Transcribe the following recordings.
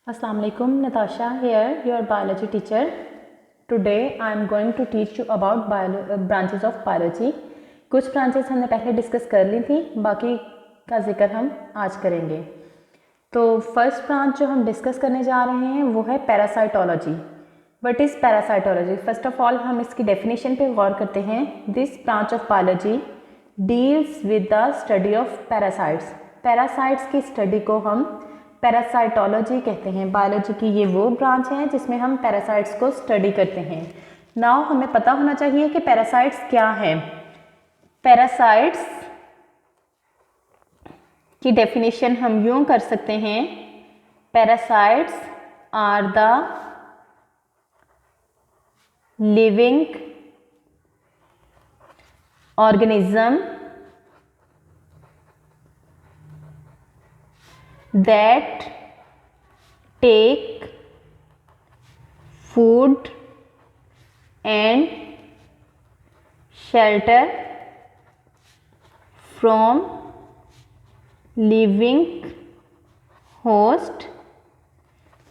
Assalamu alaikum, Natasha here, your biology teacher. Today I am going to teach you about branches of biology. कुछ branches हमने पहले discuss कर ली थी, बाकी का जिक्र हम आज करेंगे। तो फर्स्ट ब्रांच जो हम डिस्कस करने जा रहे हैं वो है parasitology. What is parasitology? First of all हम इसकी डेफिनेशन पे गौर करते हैं। This branch of biology deals with the study of parasites. Parasites की स्टडी को हम पैरासाइटोलॉजी कहते हैं। बायोलॉजी की ये वो ब्रांच है जिसमें हम पैरासाइट्स को स्टडी करते हैं। नाउ हमें पता होना चाहिए कि पैरासाइट्स क्या है। पैरासाइट्स की डेफिनेशन हम यूं कर सकते हैं, parasites are the living organism that take food and shelter from living host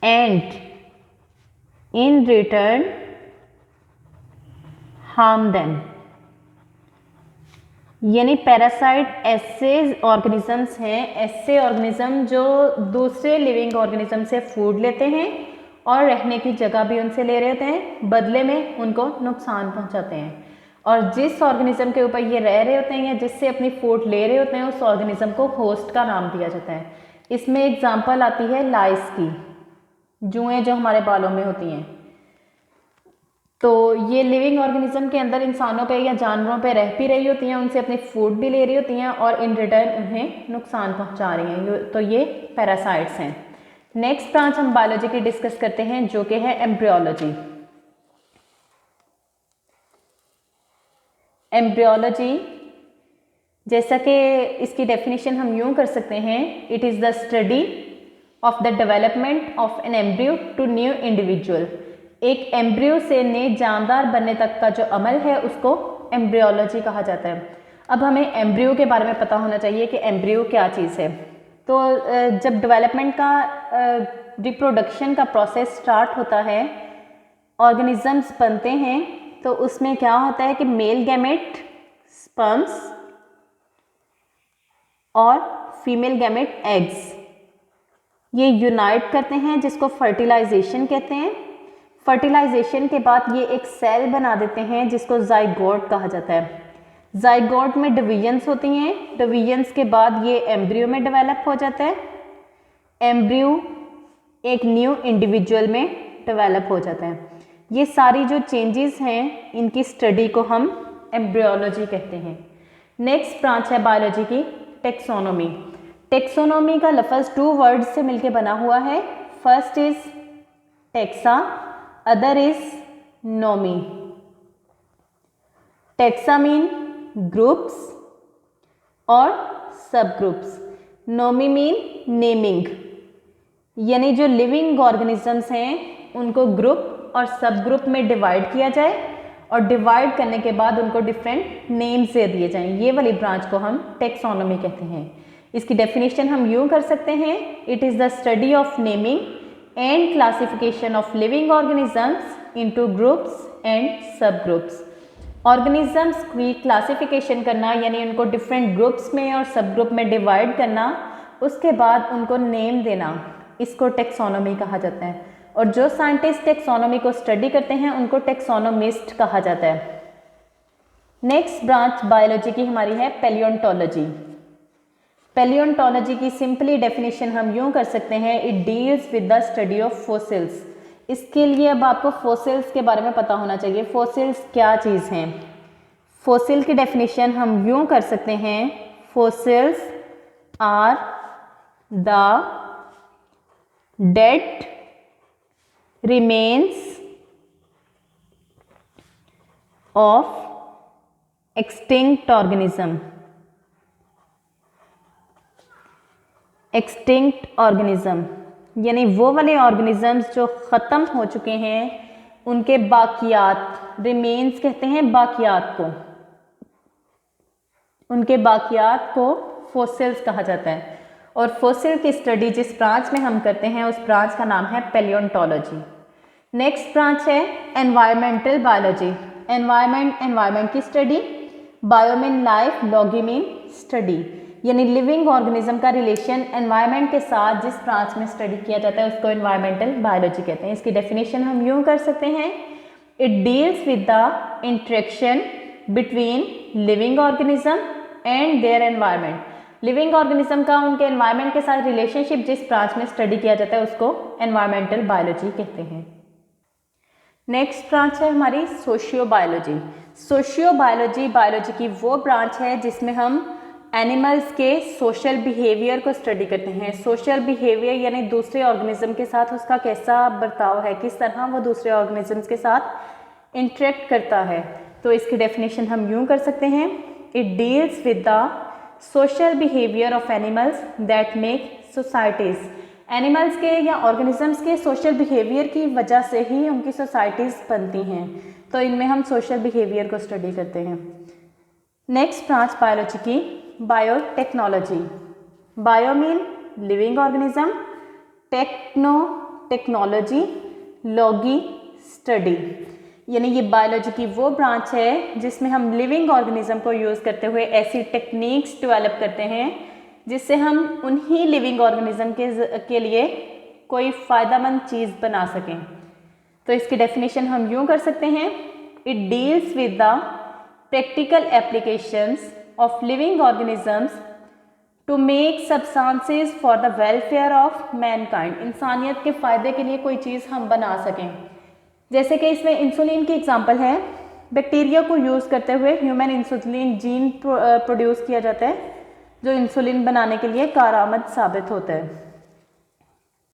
and in return harm them। यानी पैरासाइट ऐसे ऑर्गेनिजम्स हैं, ऐसे ऑर्गेनिज्म जो दूसरे लिविंग ऑर्गेनिज्म से फूड लेते हैं और रहने की जगह भी उनसे ले रहे होते हैं, बदले में उनको नुकसान पहुंचाते हैं। और जिस ऑर्गेनिज्म के ऊपर ये रह रहे होते हैं या जिससे अपनी फूड ले रहे होते हैं, उस ऑर्गेनिज्म को होस्ट का नाम दिया जाता है। इसमें एग्जाम्पल आती है लाइस की, जुएँ जो हमारे बालों में होती हैं। तो ये लिविंग ऑर्गेनिज्म के अंदर इंसानों पे या जानवरों पे रह भी रही होती हैं, उनसे अपनी फूड भी ले रही होती हैं और इन रिटर्न उन्हें नुकसान पहुंचा रही हैं। तो ये पैरासाइट्स हैं। नेक्स्ट ब्रांच हम बायोलॉजी की डिस्कस करते हैं जो कि है एम्ब्रियोलॉजी। एम्ब्रियोलॉजी जैसा कि इसकी डेफिनेशन हम यूं कर सकते हैं, it is the study of the development of an embryo to new individual. एक एम्ब्रियो से नए जानदार बनने तक का जो अमल है उसको एम्ब्रियोलॉजी कहा जाता है। अब हमें एम्ब्रियो के बारे में पता होना चाहिए कि एम्ब्रियो क्या चीज़ है। तो जब डेवलपमेंट का रिप्रोडक्शन का प्रोसेस स्टार्ट होता है, ऑर्गेनिजम्स बनते हैं, तो उसमें क्या होता है कि मेल गैमेट स्पर्म्स और फीमेल गैमेट एग्स ये यूनाइट करते हैं, जिसको फर्टिलाइजेशन कहते हैं। फर्टिलाइजेशन के बाद ये एक सेल बना देते हैं जिसको जाइगोट कहा जाता है। जाइगोट में डिवीजन्स होती हैं, डिवीजन्स के बाद ये एम्ब्रियो में डेवलप हो जाता है। एम्ब्रियो एक न्यू इंडिविजुअल में डेवलप हो जाता है। ये सारी जो चेंजेस हैं इनकी स्टडी को हम एम्ब्रियोलॉजी कहते हैं। नेक्स्ट ब्रांच है बायोलॉजी की टेक्सोनोमी। टेक्सोनोमी का लफ्ज़ 2 वर्ड्स से मिलकर बना हुआ है। First is taxa, other is nomy. Taxa mean groups और sub groups, Nomi mean naming, यानी जो लिविंग ऑर्गेनिजम्स हैं उनको ग्रुप और सब ग्रुप में डिवाइड किया जाए और डिवाइड करने के बाद उनको डिफरेंट नेम्स दे दिए जाएं। ये वाली ब्रांच को हम टेक्सोनोमी कहते हैं। इसकी डेफिनेशन हम यूं कर सकते हैं, it is the study of naming and classification of living organisms into groups and सब ग्रुप्स। ऑर्गेनिजम्स की क्लासिफिकेशन करना यानी उनको डिफरेंट ग्रुप्स में और सब ग्रुप में डिवाइड करना, उसके बाद उनको नेम देना, इसको टेक्सोनोमी कहा जाता है। और जो साइंटिस्ट टेक्सोनोमी को स्टडी करते हैं उनको टेक्सोनोमिस्ट कहा जाता है। नेक्स्ट ब्रांच बायोलॉजी की हमारी है पैलियोंटोलॉजी। पैलियोंटोलॉजी की सिंपली डेफिनेशन हम यूं कर सकते हैं, it deals with the study of fossils. इसके लिए अब आपको फॉसिल्स के बारे में पता होना चाहिए। फॉसिल्स क्या चीज़ हैं? फॉसिल की डेफिनेशन हम यूं कर सकते हैं, fossils are the dead remains of extinct organism. Extinct organism यानी वो वाले ऑर्गेनिजम्स जो ख़त्म हो चुके हैं, उनके बाकियात, रिमेन्स कहते हैं बाकियात को, उनके बाकियात को फॉसिल्स कहा जाता है। और फॉसिल की स्टडी जिस ब्रांच में हम करते हैं उस ब्रांच का नाम है पैलियोंटोलॉजी। नेक्स्ट ब्रांच है एनवायरमेंटल बायोलॉजी। एनवायरमेंट की स्टडी, बायो मीन लाइफ, लॉगी मीन स्टडी, यानी लिविंग ऑर्गेनिज्म का रिलेशन एनवायरमेंट के साथ जिस ब्रांच में स्टडी किया जाता है उसको एनवायरमेंटल बायोलॉजी कहते हैं। इसकी डेफिनेशन हम यूँ कर सकते हैं, it deals with the interaction between living organism and their environment. Living organism का उनके एनवायरमेंट के साथ रिलेशनशिप जिस ब्रांच में स्टडी किया जाता है उसको एनवायरमेंटल बायोलॉजी कहते हैं। नेक्स्ट ब्रांच है हमारी socio biology. Socio biology biology की वो ब्रांच है जिसमें हम एनिमल्स के सोशल बिहेवियर को स्टडी करते हैं। सोशल बिहेवियर यानी दूसरे ऑर्गेनिज्म के साथ उसका कैसा बर्ताव है, किस तरह वो दूसरे ऑर्गेनिजम्स के साथ इंटरेक्ट करता है। तो इसकी डेफिनेशन हम यूँ कर सकते हैं, it deals with the social behaviour of animals that make societies. Animals के या ऑर्गेनिजम्स के सोशल बिहेवियर की वजह से ही उनकी सोसाइटीज़ बनती हैं, तो इनमें हम सोशल बिहेवियर को स्टडी करते हैं। नेक्स्ट ब्रांच बायोलॉजी की biotechnology. Bio mean living organism, techno technology, logy study, यानी ये बायोलॉजी की वो ब्रांच है जिसमें हम लिविंग ऑर्गेनिज्म को यूज़ करते हुए ऐसी टेक्निक्स डेवलप करते हैं जिससे हम उन्हीं लिविंग ऑर्गेनिज्म के लिए कोई फ़ायदेमंद चीज़ बना सकें। तो इसकी डेफिनेशन हम यूँ कर सकते हैं, it deals with the practical applications of living organisms to make substances for the welfare of mankind. इंसानियत के फ़ायदे के लिए कोई चीज़ हम बना सकें। जैसे कि इसमें इंसुलिन की एग्जांपल है, बैक्टीरिया को यूज़ करते हुए ह्यूमन इंसुलिन जीन प्रोड्यूस किया जाता है जो इंसुलिन बनाने के लिए कारआमद साबित होता है।